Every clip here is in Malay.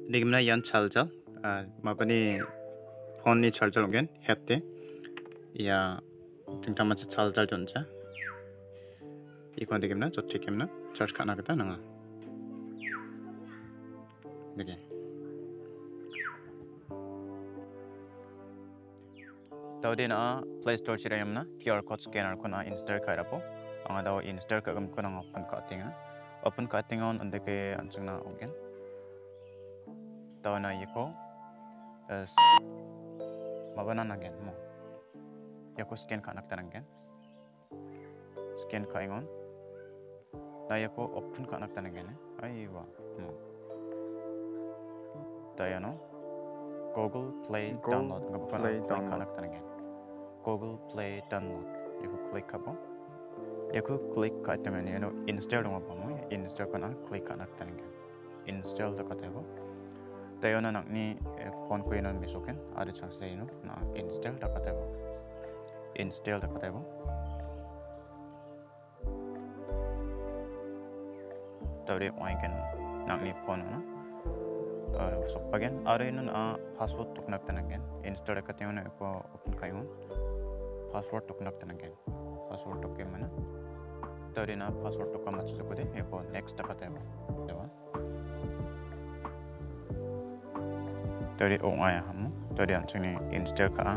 Digimna yan charger mabani phone ni charger ongen hepte ya tingtang macam charger donja ikon digimna jotikimna charge kana kita nanga dege tawde na Play Store chirayamna QR code scanner kona install kairapo anga daw install kagam kona open cutting on andeke anchungna ongen tawana yiko mabana nagen mo yako scan kanak tanangen scan kaingon na yako open kanak tanangen aiwa mo tayano Google Play download kanak tanangen Google Play download yako click kabo yako click kaitamen yano install dong apa mo install kana click kanak tanangen install to katabo Tayona nakni phone ko inon misoken ada chance ino na install dakatebo tawde oingen nakni phone na sopagen ada ino na password tuknak tanagen install dakatena ko open kayon password tuknak tanagen password tukke mana tawde na password tukka matchukode ko next dakatebo dewa dari ongaya hamu dari anchini install ka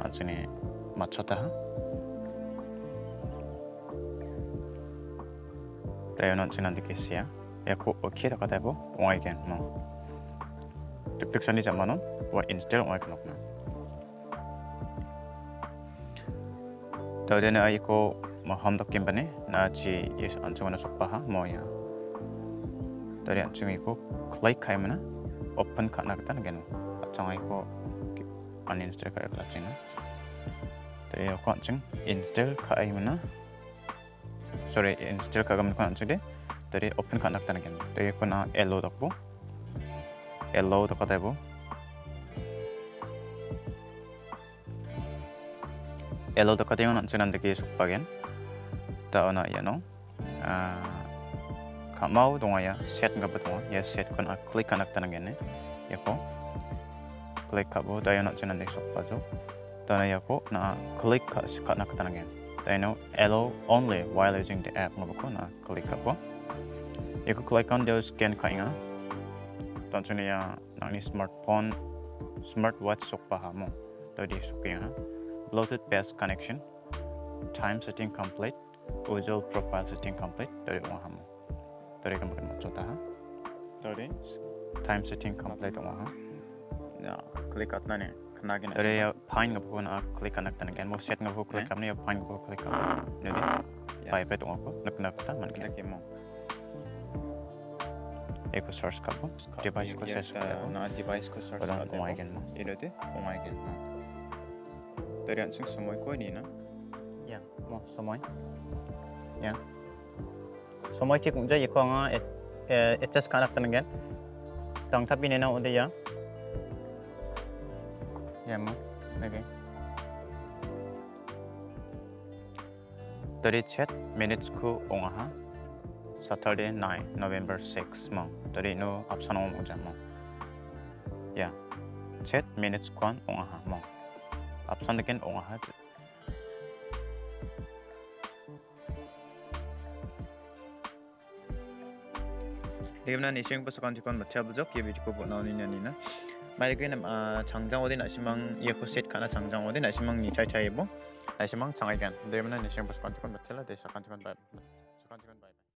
anchini machota ha dari anchini andikesia yako okay da kadabo ongai gen mo tiktikshani jamano wa install ongai knokna dari na ayiko mo hamdak kimbane na chi yes anchungana sokpa ha moya dari anchungi ko click kaimana open kana kita ngen acang ko uninstall ka ya cina tadi aku acing install ka mana sorry install ka gam kan acing deh tadi open kana kita ngen tadi aku na allow dakbo allow dakatabo allow dakatyo nan acing nandeki sukpagen taona ya no mau dongaya set nggak betul ya set kon klik kanak tanangene ya ko klik kabo daya nak channel next pajo dana ya ko na klik kanak tanangen daya no allow only while using the app ngabo ko na klik kabo ya ko klik on the scan kainga tanchune ya nangni smartwatch sokpa ha mo tadi sokya Bluetooth based connection time setting complete visual profile setting complete dari wahamo dari kamu kan macota ha dari time setting complete ha ya klik atna ne kanagin dari ya pain ngapo na klik kanak tan gen mo set ngapo klik kamne ya pain ngapo klik kam jadi pai pe tong ko nak ta man ke mo eko search kapo device ko search na device ko search ka mo gen mo irote mo gen dari ansung somoy ko ni na ya mo somoy ya Semua cik muda je kau ngah adjust kanak tangan, tang tapi nena udah ya, ya mo, okay. Dari chat minutes ku ongaha Saturday 9 November 6 mo, dari no absen om udah mo, ya, chat minutes kuan ongaha mo, absen dengan ongaha. Digimna nising pasukan tikon machabujok ye video ko naoninya nina Maikai nam 장장 어디 나시망 예코 셋 가나 장장 어디 나시망 니 차이차이보 나시망 장aigan Digimna nising pasukan tikon machala de sakan tikon